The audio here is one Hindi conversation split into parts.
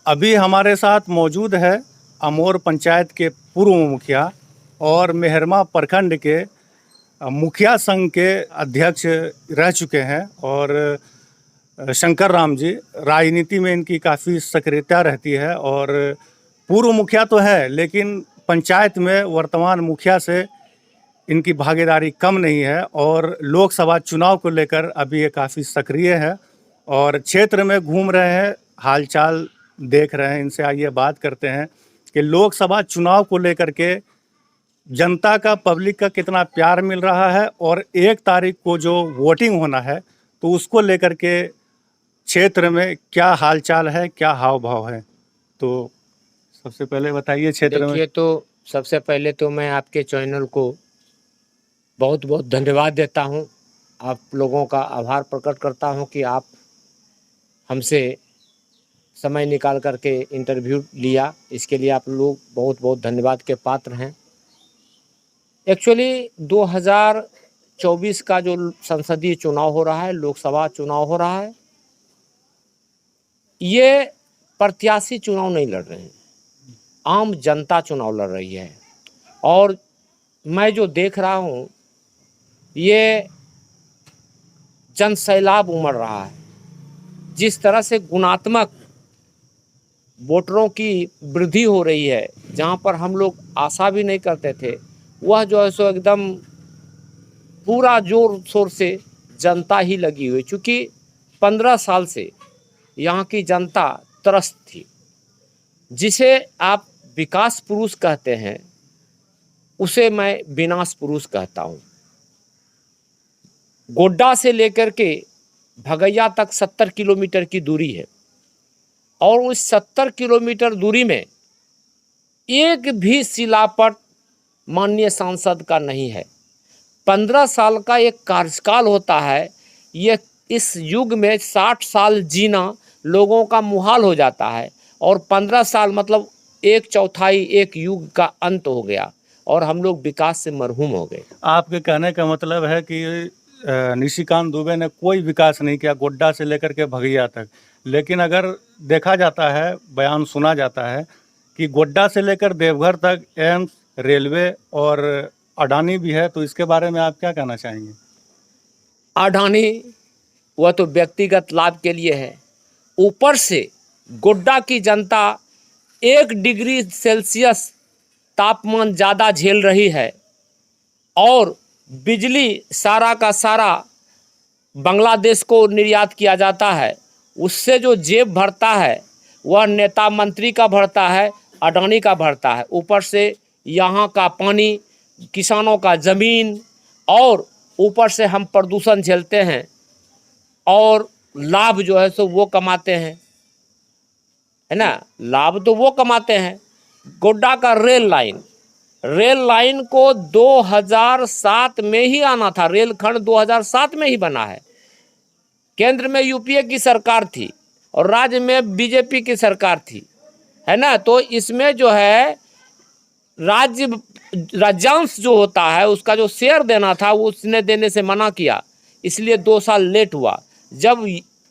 अभी हमारे साथ मौजूद है अमोर पंचायत के पूर्व मुखिया और मेहरमा प्रखंड के मुखिया संघ के अध्यक्ष रह चुके हैं और शंकर राम जी। राजनीति में इनकी काफ़ी सक्रियता रहती है और पूर्व मुखिया तो है लेकिन पंचायत में वर्तमान मुखिया से इनकी भागीदारी कम नहीं है और लोकसभा चुनाव को लेकर अभी ये काफ़ी सक्रिय है और क्षेत्र में घूम रहे हैं, हालचाल देख रहे हैं। इनसे आइए बात करते हैं कि लोकसभा चुनाव को लेकर के जनता का, पब्लिक का कितना प्यार मिल रहा है और 1 तारीख को जो वोटिंग होना है तो उसको लेकर के क्षेत्र में क्या हालचाल है, क्या हाव भाव है। तो सबसे पहले बताइए क्षेत्र में। देखिए, तो सबसे पहले तो मैं आपके चैनल को बहुत बहुत धन्यवाद देता हूं। आप लोगों का आभार प्रकट करता हूं कि आप हमसे समय निकाल करके इंटरव्यू लिया। इसके लिए आप लोग बहुत बहुत धन्यवाद के पात्र हैं। एक्चुअली 2024 का जो संसदीय चुनाव हो रहा है, लोकसभा चुनाव हो रहा है, ये प्रत्याशी चुनाव नहीं लड़ रहे हैं, आम जनता चुनाव लड़ रही है। और मैं जो देख रहा हूँ ये जन सैलाब उमड़ रहा है। जिस तरह से गुणात्मक वोटरों की वृद्धि हो रही है, जहाँ पर हम लोग आशा भी नहीं करते थे, वह जो है सो एकदम पूरा जोर शोर से जनता ही लगी हुई। चूँकि 15 साल से यहाँ की जनता त्रस्त थी। जिसे आप विकास पुरुष कहते हैं उसे मैं विनाश पुरुष कहता हूँ। गोड्डा से लेकर के भगैया तक 70 किलोमीटर की दूरी है और उस 70 किलोमीटर दूरी में एक भी शिलापट माननीय सांसद का नहीं है। 15 साल का एक कार्यकाल होता है। ये इस युग में 60 साल जीना लोगों का मुहाल हो जाता है और 15 साल मतलब 1/4 एक युग का अंत हो गया और हम लोग विकास से मरहूम हो गए। आपके कहने का मतलब है कि निशिकांत दुबे ने कोई विकास नहीं किया गोड्डा से लेकर के भगैया तक। लेकिन अगर देखा जाता है, बयान सुना जाता है कि गोड्डा से लेकर देवघर तक एम्स, रेलवे और अडानी भी है, तो इसके बारे में आप क्या कहना चाहेंगे? अडानी वह तो व्यक्तिगत लाभ के लिए है। ऊपर से गोड्डा की जनता 1 डिग्री सेल्सियस तापमान ज़्यादा झेल रही है और बिजली सारा का सारा बांग्लादेश को निर्यात किया जाता है। उससे जो जेब भरता है वह नेता मंत्री का भरता है, अडानी का भरता है। ऊपर से यहाँ का पानी, किसानों का ज़मीन और ऊपर से हम प्रदूषण झेलते हैं और लाभ जो है सो वो कमाते हैं, है ना। लाभ तो वो कमाते हैं। गोड्डा का रेल लाइन को 2007 में ही आना था। रेलखंड 2007 में ही बना है। केंद्र में यूपीए की सरकार थी और राज्य में बीजेपी की सरकार थी, है ना। तो इसमें जो है राज्यांश जो होता है उसका जो शेयर देना था वो उसने देने से मना किया, इसलिए 2 साल लेट हुआ। जब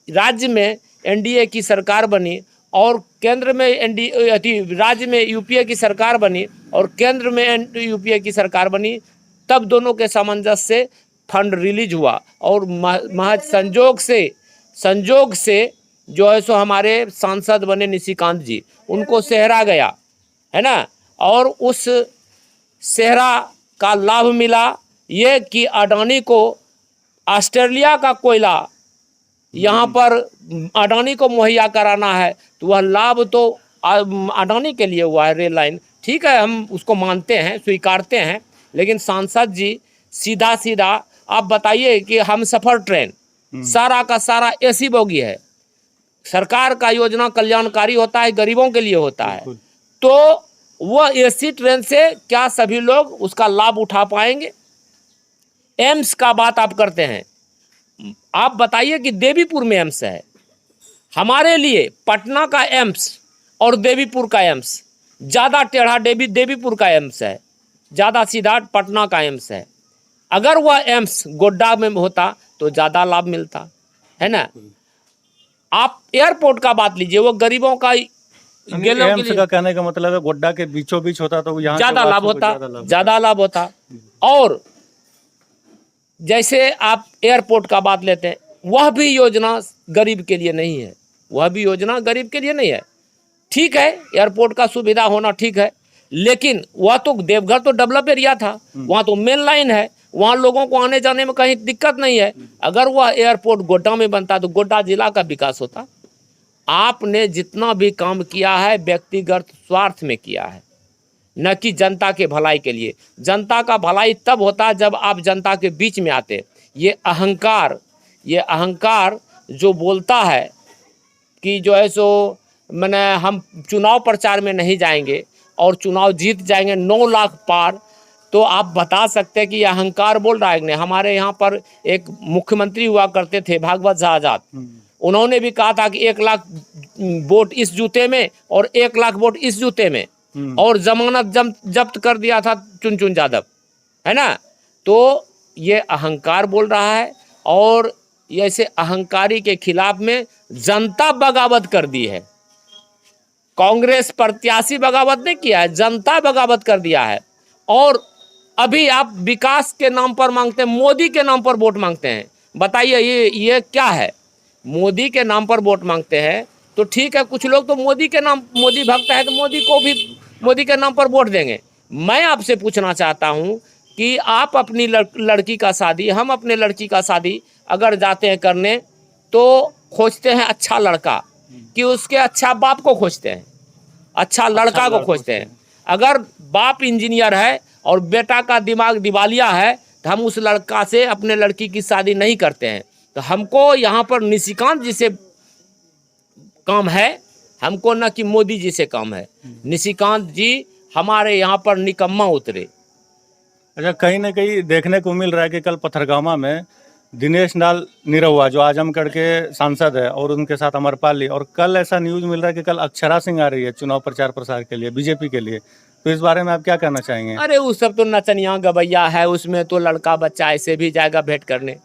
राज्य में एनडीए की सरकार बनी और केंद्र में राज्य में यूपीए की सरकार बनी और केंद्र में यूपीए की सरकार बनी, तब दोनों के सामंजस्य से फंड रिलीज हुआ और महज संजोग से जो है सो हमारे सांसद बने निशिकांत जी, उनको सेहरा गया, है ना। और उस सेहरा का लाभ मिला ये कि अडानी को ऑस्ट्रेलिया का कोयला यहाँ पर अडानी को मुहैया कराना है, तो वह लाभ तो अडानी के लिए हुआ है। रेल लाइन ठीक है, हम उसको मानते हैं, स्वीकारते हैं, लेकिन सांसद जी सीधा आप बताइए कि हम सफ़र ट्रेन सारा का सारा एसी बोगी है। सरकार का योजना कल्याणकारी होता है, गरीबों के लिए होता है, तो वह एसी ट्रेन से क्या सभी लोग उसका लाभ उठा पाएंगे? एम्स का बात आप करते हैं, आप बताइए कि देवीपुर में एम्स है। हमारे लिए पटना का एम्स और देवीपुर का एम्स ज़्यादा टेढ़ा देवीपुर का एम्स है, ज़्यादा सीधा पटना का एम्स है। अगर वह एम्स गोड्डा में होता तो ज़्यादा लाभ मिलता, है ना। आप एयरपोर्ट का बात लीजिए, वो गरीबों का गेलों के एम्स लिए का कहने का मतलब है गोड्डा के बीचों बीच होता तो यहाँ के ज्यादा लाभ वासियों को होता, ज्यादा लाभ होता। और जैसे आप एयरपोर्ट का बात लेते हैं, वह भी योजना गरीब के लिए नहीं है, वह भी योजना गरीब के लिए नहीं है। ठीक है, एयरपोर्ट का सुविधा होना ठीक है, लेकिन वह तो देवघर तो डेवलप एरिया था, वहाँ तो मेन लाइन है, वहाँ लोगों को आने जाने में कहीं दिक्कत नहीं है। अगर वह एयरपोर्ट गोड्डा में बनता तो गोड्डा जिला का विकास होता। आपने जितना भी काम किया है व्यक्तिगत स्वार्थ में किया है, न कि जनता के भलाई के लिए। जनता का भलाई तब होता जब आप जनता के बीच में आते। ये अहंकार जो बोलता है कि जो है सो मैंने हम चुनाव प्रचार में नहीं जाएंगे और चुनाव जीत जाएंगे 9 लाख पार, तो आप बता सकते हैं कि ये अहंकार बोल रहा है कि नहीं। हमारे यहाँ पर एक मुख्यमंत्री हुआ करते थे भागवत झा आजाद, उन्होंने भी कहा था कि 1 लाख वोट इस जूते में और 1 लाख वोट इस जूते में, और जमानत जब्त कर दिया था चुन यादव, है ना। तो ये अहंकार बोल रहा है, और ऐसे अहंकारी के खिलाफ में जनता बगावत कर दी है। कांग्रेस प्रत्याशी बगावत नहीं किया है, जनता बगावत कर दिया है। और अभी आप विकास के नाम पर मांगते हैं, मोदी के नाम पर वोट मांगते हैं। बताइए ये क्या है? मोदी के नाम पर वोट मांगते हैं तो ठीक है, कुछ लोग तो मोदी भक्त है तो मोदी को भी मोदी के नाम पर वोट देंगे। मैं आपसे पूछना चाहता हूं कि आप अपनी लड़की का शादी, हम अपने लड़की का शादी अगर जाते हैं करने तो खोजते हैं अच्छा लड़का, कि उसके अच्छा बाप को खोजते हैं, अच्छा लड़का को खोजते हैं। अगर बाप इंजीनियर है और बेटा का दिमाग दिवालिया है तो हम उस लड़का से अपने लड़की की शादी नहीं करते हैं। तो हमको यहाँ पर निशिकांत जी से काम है, हमको न कि मोदी जी से काम है। निशिकांत जी हमारे यहाँ पर निकम्मा उतरे। अच्छा, कहीं ना कहीं देखने को मिल रहा है कि कल पथरगामा में दिनेश लाल निरहुआ जो आजमगढ़ के सांसद है और उनके साथ अमरपाली, और कल ऐसा न्यूज मिल रहा है कि कल अक्षरा सिंह आ रही है चुनाव प्रचार प्रसार के लिए बीजेपी के लिए। तो इस बारे में आप क्या कहना चाहेंगे? अरे वो सब तो नचनिया गवैया है, उसमें तो लड़का बच्चा ऐसे भी जाएगा भेंट करने।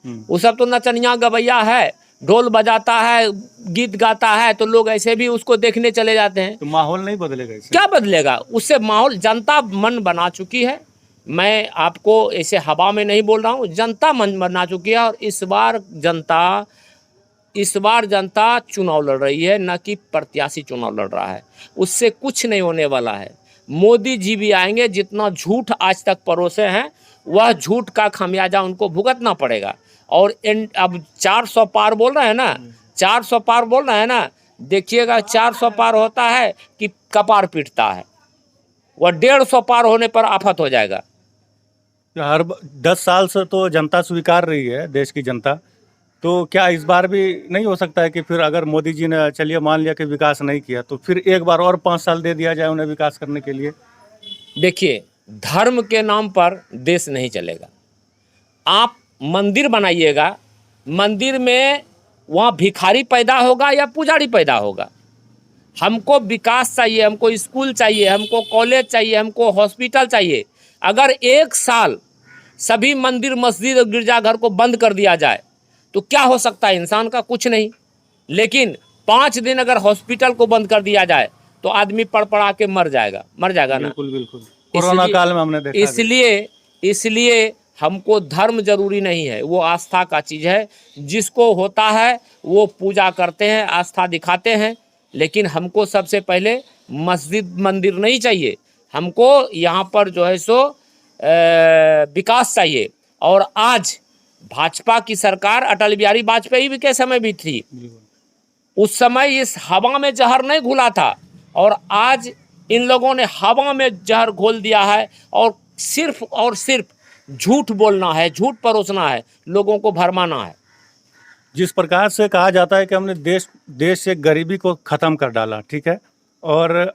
वो सब तो नचनिया गवैया है, ढोल बजाता है, गीत गाता है, तो लोग ऐसे भी उसको देखने चले जाते हैं। तो माहौल नहीं बदलेगा इससे? क्या बदलेगा? उससे माहौल, जनता मन बना चुकी है। मैं आपको ऐसे हवा में नहीं बोल रहा हूँ, जनता मन बना चुकी है। और इस बार जनता चुनाव लड़ रही है, न कि प्रत्याशी चुनाव लड़ रहा है। उससे कुछ नहीं होने वाला है। मोदी जी भी आएंगे, जितना झूठ आज तक परोसे हैं वह झूठ का खामियाजा उनको भुगतना पड़ेगा। और अब 400 पार बोल रहे हैं ना, 400 पार बोल रहे हैं ना, देखिएगा 400 पार होता है कि कपार पीटता है, वह 150 पार होने पर आफत हो जाएगा। हर 10 साल से तो जनता स्वीकार रही है, देश की जनता। तो क्या इस बार भी नहीं हो सकता है कि फिर अगर मोदी जी ने चलिए मान लिया कि विकास नहीं किया तो फिर एक बार और 5 साल दे दिया जाए उन्हें विकास करने के लिए? देखिए, धर्म के नाम पर देश नहीं चलेगा। आप मंदिर बनाइएगा, मंदिर में वहाँ भिखारी पैदा होगा या पुजारी पैदा होगा। हमको विकास चाहिए, हमको स्कूल चाहिए, हमको कॉलेज चाहिए, हमको हॉस्पिटल चाहिए। अगर 1 साल सभी मंदिर मस्जिद और गिरजाघर को बंद कर दिया जाए तो क्या हो सकता है? इंसान का कुछ नहीं। लेकिन 5 दिन अगर हॉस्पिटल को बंद कर दिया जाए तो आदमी पड़पड़ा के मर जाएगा ना। बिल्कुल बिल्कुल, कोरोना काल में हमने देखा। इसलिए हमको धर्म जरूरी नहीं है, वो आस्था का चीज़ है। जिसको होता है वो पूजा करते हैं, आस्था दिखाते हैं। लेकिन हमको सबसे पहले मस्जिद मंदिर नहीं चाहिए, हमको यहाँ पर जो है सो विकास चाहिए। और आज भाजपा की सरकार अटल बिहारी वाजपेयी के समय भी थी, उस समय इस हवा में जहर नहीं घुला था, और आज इन लोगों ने हवा में जहर घोल दिया है। और सिर्फ झूठ बोलना है, झूठ परोसना है, लोगों को भरमाना है। जिस प्रकार से कहा जाता है कि हमने देश से गरीबी को ख़त्म कर डाला, ठीक है, और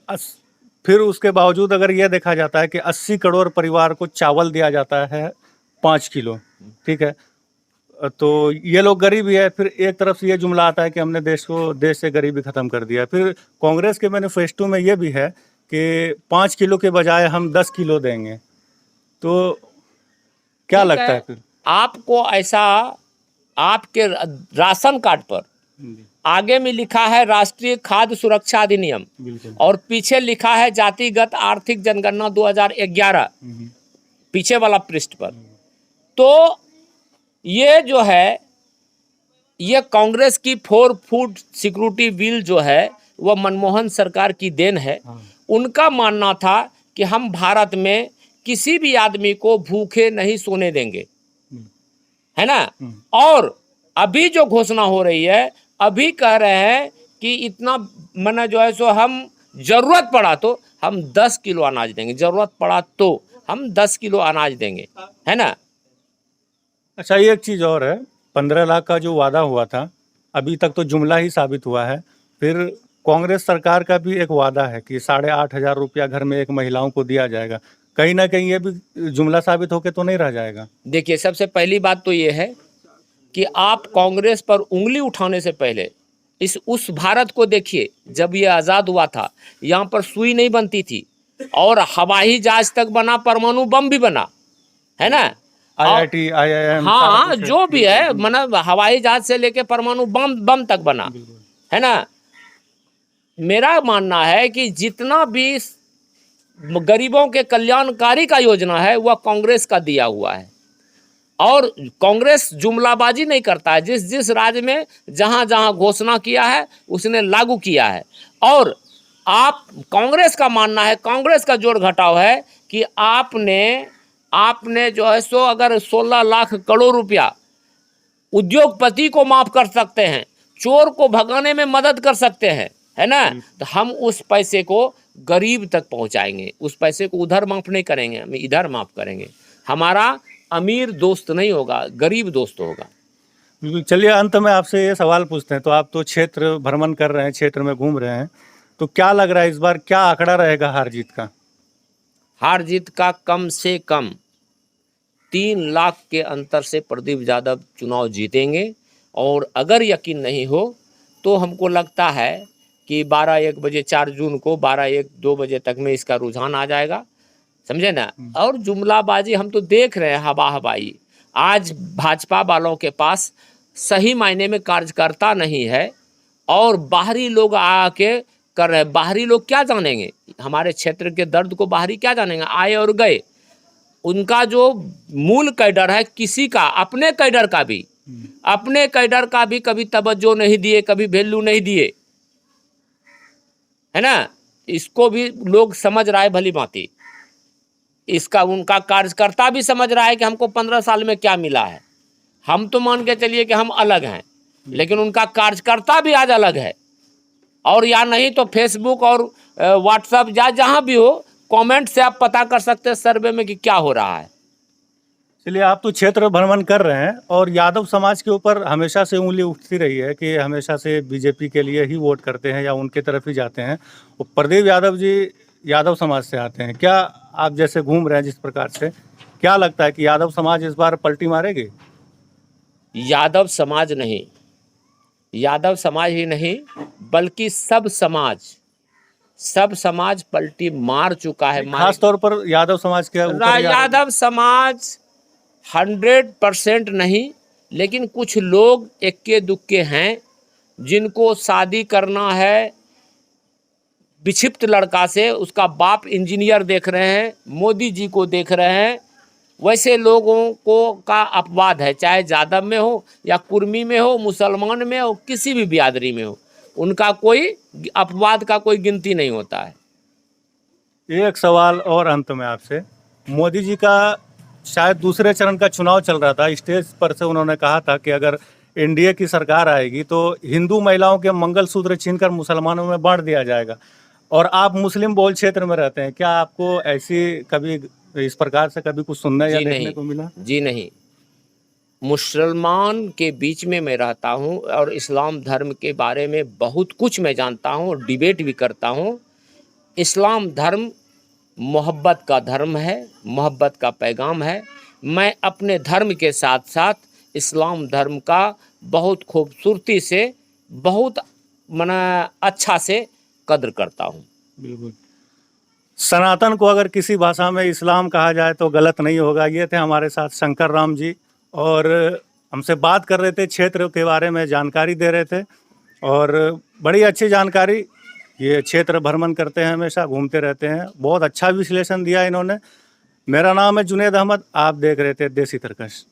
फिर उसके बावजूद अगर यह देखा जाता है कि 80 करोड़ परिवार को चावल दिया जाता है 5 किलो, ठीक है, तो ये लोग गरीब ही है। फिर एक तरफ से ये जुमला आता है कि हमने देश से गरीबी ख़त्म कर दिया। फिर कांग्रेस के मैनिफेस्टो में ये भी है कि 5 किलो के बजाय हम 10 किलो देंगे। तो क्या लगता है फिर आपको? ऐसा आपके राशन कार्ड पर आगे में लिखा है राष्ट्रीय खाद्य सुरक्षा अधिनियम बिल्कुल। और पीछे लिखा है जातिगत आर्थिक जनगणना 2011 पीछे वाला पृष्ठ पर। तो ये जो है ये कांग्रेस की 4 फूड सिक्योरिटी बिल जो है वह मनमोहन सरकार की देन है। उनका मानना था कि हम भारत में किसी भी आदमी को भूखे नहीं सोने देंगे, है ना। और अभी जो घोषणा हो रही है, अभी कह रहे हैं कि इतना मना जो है सो हम जरूरत पड़ा तो हम 10 किलो अनाज देंगे, जरूरत पड़ा तो हम 10 किलो अनाज देंगे, है ना। अच्छा, ये एक चीज़ और है, 15 लाख का जो वादा हुआ था अभी तक तो जुमला ही साबित हुआ है। फिर कांग्रेस सरकार का भी एक वादा है कि 8,500 रुपया घर में एक महिलाओं को दिया जाएगा। कहीं ना कहीं ये भी जुमला साबित होके तो नहीं रह जाएगा। देखिए, सबसे पहली बात तो ये है कि आप कांग्रेस पर उंगली उठाने से पहले उस भारत को देखिए। जब ये आज़ाद हुआ था यहाँ पर सुई नहीं बनती थी और हवाई जहाज तक बना, परमाणु बम भी बना, है ना। IIT, IIM, हाँ, जो भी है, मतलब हवाई जहाज से लेके परमाणु बम तक बना, है ना। मेरा मानना है कि जितना भी गरीबों के कल्याणकारी का योजना है वह कांग्रेस का दिया हुआ है। और कांग्रेस जुमलाबाजी नहीं करता है, जिस जिस राज्य में जहाँ जहाँ घोषणा किया है उसने लागू किया है। और आप कांग्रेस का मानना है, कांग्रेस का जोड़ घटाव है कि आपने जो है सो अगर 16 लाख करोड़ रुपया उद्योगपति को माफ कर सकते हैं, चोर को भगाने में मदद कर सकते हैं, है ना, तो हम उस पैसे को गरीब तक पहुंचाएंगे। उस पैसे को उधर माफ नहीं करेंगे, हम इधर माफ करेंगे। हमारा अमीर दोस्त नहीं होगा, गरीब दोस्त होगा। बिल्कुल। चलिए, अंत में आपसे ये सवाल पूछते हैं, तो आप तो क्षेत्र भ्रमण कर रहे हैं, क्षेत्र में घूम रहे हैं, तो क्या लग रहा है इस बार क्या आंकड़ा रहेगा हार जीत का? हार जीत का कम से कम 3 लाख के अंतर से प्रदीप यादव चुनाव जीतेंगे। और अगर यकीन नहीं हो तो हमको लगता है कि 12-1 बजे 4 जून को 12-1-2 बजे तक में इसका रुझान आ जाएगा, समझे ना। और जुमलाबाजी हम तो देख रहे हैं, हवा हवाई। आज भाजपा वालों के पास सही मायने में कार्यकर्ता नहीं है और बाहरी लोग आके कर रहे हैं। बाहरी लोग क्या जानेंगे हमारे क्षेत्र के दर्द को, बाहरी क्या जानेंगे, आए और गए। उनका जो मूल कैडर है, किसी का अपने कैडर का भी कभी तवज्जो नहीं दिए, कभी वैल्यू नहीं दिए, है ना। इसको भी लोग समझ रहा है भली भांति। इसका उनका कार्यकर्ता भी समझ रहा है कि हमको 15 साल में क्या मिला है। हम तो मान के चलिए कि हम अलग हैं, लेकिन उनका कार्यकर्ता भी आज अलग है। और या नहीं तो फेसबुक और व्हाट्सएप या जहाँ भी हो, कमेंट से आप पता कर सकते हैं सर्वे में कि क्या हो रहा है। चलिए, आप तो क्षेत्र भ्रमण कर रहे हैं और यादव समाज के ऊपर हमेशा से उंगली उठती रही है कि हमेशा से बीजेपी के लिए ही वोट करते हैं या उनके तरफ ही जाते हैं। और प्रदीप यादव जी यादव समाज से आते हैं। क्या आप जैसे घूम रहे हैं जिस प्रकार से, क्या लगता है कि यादव समाज इस बार पलटी मारेगी? यादव समाज नहीं, यादव समाज ही नहीं बल्कि सब समाज पलटी मार चुका है। खास तौर पर यादव समाज के ऊपर यादव समाज 100% नहीं, लेकिन कुछ लोग इक्के दुक्के हैं जिनको शादी करना है विक्षिप्त लड़का से, उसका बाप इंजीनियर देख रहे हैं, मोदी जी को देख रहे हैं। वैसे लोगों को का अपवाद है, चाहे जादव में हो या कुर्मी में हो, मुसलमान में हो, किसी भी बिरादरी में हो, उनका कोई अपवाद का कोई गिनती नहीं होता है। एक सवाल और अंत में आपसे, मोदी जी का शायद दूसरे चरण का चुनाव चल रहा था, स्टेज पर से उन्होंने कहा था कि अगर एनडीए की सरकार आएगी तो हिंदू महिलाओं के मंगलसूत्र छीनकर मुसलमानों में बांट दिया जाएगा। और आप मुस्लिम बहुल क्षेत्र में रहते हैं, क्या आपको ऐसी कभी इस प्रकार से कभी कुछ सुनने या देखने को मिला? जी नहीं, मुसलमान के बीच में मैं रहता हूँ और इस्लाम धर्म के बारे में बहुत कुछ मैं जानता हूँ और डिबेट भी करता हूँ। इस्लाम धर्म मोहब्बत का धर्म है, मोहब्बत का पैगाम है। मैं अपने धर्म के साथ साथ इस्लाम धर्म का बहुत खूबसूरती से, बहुत अच्छा से कद्र करता हूँ। बिल्कुल। सनातन को अगर किसी भाषा में इस्लाम कहा जाए तो गलत नहीं होगा। ये थे हमारे साथ शंकर राम जी और हमसे बात कर रहे थे, क्षेत्र के बारे में जानकारी दे रहे थे। और बड़ी अच्छी जानकारी, ये क्षेत्र भ्रमण करते हैं, हमेशा घूमते रहते हैं। बहुत अच्छा विश्लेषण दिया इन्होंने। मेरा नाम है जुनेद अहमद, आप देख रहे थे देसी तरकश।